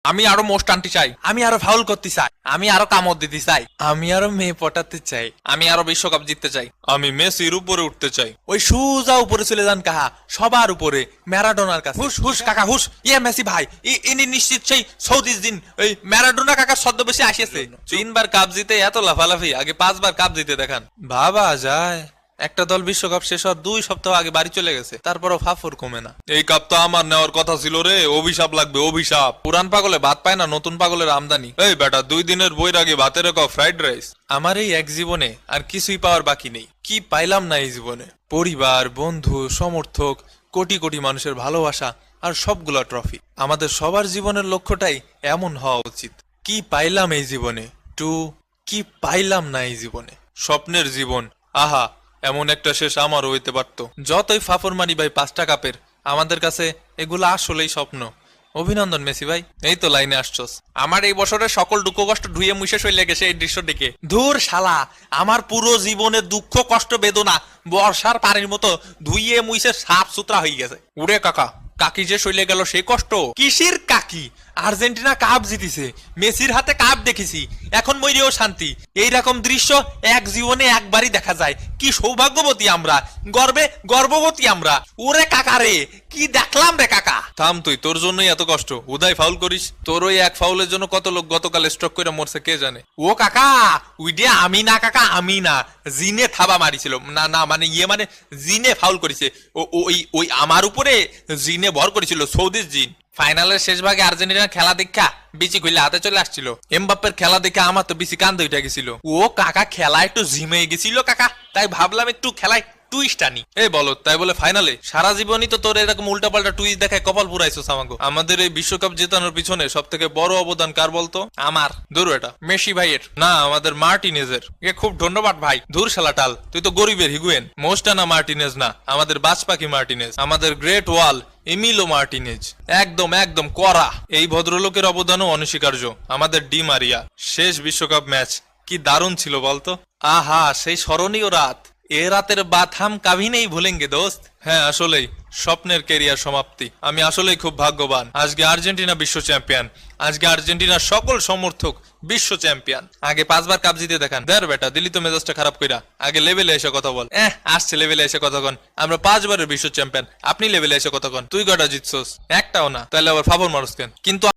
আমি আরো মোস্ট আনতে চাই, আমি আরো ফাউল করতে চাই, আমি আরো কামড় দিতে চাই, আমি আরো মেয়ে পটাতে চাই, আমি আরো বিশ্বকাপ জিততে চাই, আমি মেসির উপরে উঠতে চাই। ওই সুজা উপরে চলে যান কাহা, সবার উপরে, ম্যারাডোনার কাছে। হুশ হুশ কাকা হুশ, ইয়ে মেসি ভাই, ইনি নিশ্চিত সেই সৌদিস দিন ওই ম্যারাডোনা কাকা ছদ্মবেশে আসিয়াছে। 3বার কাপ জিতে এত লাফালাফি, আগে 5বার কাপ জিতে দেখান। ভাবা যায় একটা দল বিশ্বকাপ শেষ হওয়ার 2 সপ্তাহ আগে বাড়ি চলে গেছে, তারপরও ফাফর কমে না। এই কাপ তো আমার নেওয়ার কথা ছিল রে, অভিশাপ লাগবে অভিশাপ। পুরান পাগলে ভাত পায় না, নতুন পাগলের আমদানি। এই বেটা 2 দিনের বইয়ের আগে ভাতের কপ ফ্রাইড রাইস। আমার এই এক জীবনে আর কিছুই পাওয়ার বাকি নেই। কি পাইলাম না এই জীবনে? পরিবার, বন্ধু, সমর্থক, কোটি কোটি মানুষের ভালোবাসা আর সবগুলা ট্রফি। আমাদের সবার জীবনের লক্ষ্যটাই এমন হওয়া উচিত। কি পাইলাম এই জীবনে? কি পাইলাম না এই জীবনে? স্বপ্নের জীবন, আহা এমন একটা শেষ আমারও হইতে পারতো। যতই ফাফর মারি ভাই 5টা কাপের, আমাদের কাছে এগুলো আসলেই স্বপ্ন। অভিনন্দন মেসি ভাই, এই তো লাইনে আসছস। আমার এই বছরের সকল দুঃখ কষ্ট ধুয়ে মুছে চলে গেছে এই দৃশ্য দেখে। ধুর শালা, আমার পুরো জীবনের দুঃখ কষ্ট বেদনা বর্ষার পানির মতো ধুইয়ে মুছে সাফ সুতরা হয়ে গেছে। উড়ে কাকা, কাকি যে চলে গেল সেই কষ্ট। কিসের কাকি? আর্জেন্টিনা কাপ জিতিছে, মেসির হাতে কাপ দেখেছি, এখন মইরেও শান্তি। এইরকম দৃশ্য এক জীবনে একবারই দেখা যায়। কি সৌভাগ্যবতী আমরা, গর্ভবতী আমরা। ওরে কাকা রে, কি দেখলাম রে কাকা। থাম তুই, তোর জন্যই এত কষ্ট। উদয় ফাউল করিস, তোর ওই এক ফাউলের জন্য কত লোক গতকাল স্ট্রোক করে মরছে কে জানে। ও কাকা, উইডে আমি না কাকা, আমি না, জিনে থাবা মারিছিল না মানে মানে জিনে ফাউল করেছে। ওই আমার উপরে জিনে ভর করেছিল, সৌদির জিন। ফাইনালের শেষ ভাগে আর্জেন্টিনার খেলা দেখা বিচি খুলে হাতে চলে আসছিল। এমবাপ্পের খেলা দেখে আমার তো বেশি কান্দে উঠে গেছিল। ও কাকা খেলা একটু ঝিমে গেছিল কাকা, তাই ভাবলাম একটু খেলায় টুইস্ট আনি। এই বলো, তাই বলে ফাইনালে? সারা জীবনই তো তোর এরকম উল্টাপাল্টা টুইস্ট দেখায় কপাল পুরাইছো সামাগো। আমাদের এই বিশ্বকাপ জেতানোর পিছনে সব থেকে বড় অবদান কার বলতো? আমার। ধরো এটা মেসি ভাইয়ের না, আমাদের মার্টিনেজের। এ খুব ধন্যবাদ ভাই। ধুর শালাটাল, তুই তো গরিবের হিগুয়েন। মোস্টানা মার্টিনেজ না, আমাদের বাজপাখি মার্টিনেজ, আমাদের গ্রেট ওয়াল এমিলো মার্টিনেজ। একদম করা। এই ভদ্রলোকের অবদানও অনস্বীকার্য। আমাদের ডি মারিয়া। শেষ বিশ্বকাপ ম্যাচ কি দারুণ ছিল বলতো। আহা, সেই স্মরণীয় রাত। এ রাতের বাত হাম কাভি নেই ভুলেঙ্গে দোস্ত। হ্যাঁ আসলেই স্বপ্নের ক্যারিয়ার সমাপ্তি। আমি আসলেই খুব ভাগ্যবান। আজকে আর্জেন্টিনা বিশ্ব চ্যাম্পিয়ন, আজকে আর্জেন্টিনার সকল সমর্থক বিশ্ব চ্যাম্পিয়ন। আগে 5বার কাপ জিতে দেখান। দেখ বেটা, দিলি তো মেজাজটা খারাপ কইরা। আগে লেভেলে এসে কথা বল। আসছে লেভেলে এসে কথা কন। আমরা 5বারের বিশ্ব চ্যাম্পিয়ন, আপনি লেভেলে এসে কথা কন। তুই কটা জিতছস? একটাও না, তাহলে আবার ফাফর মারুস কেন? কিন্তু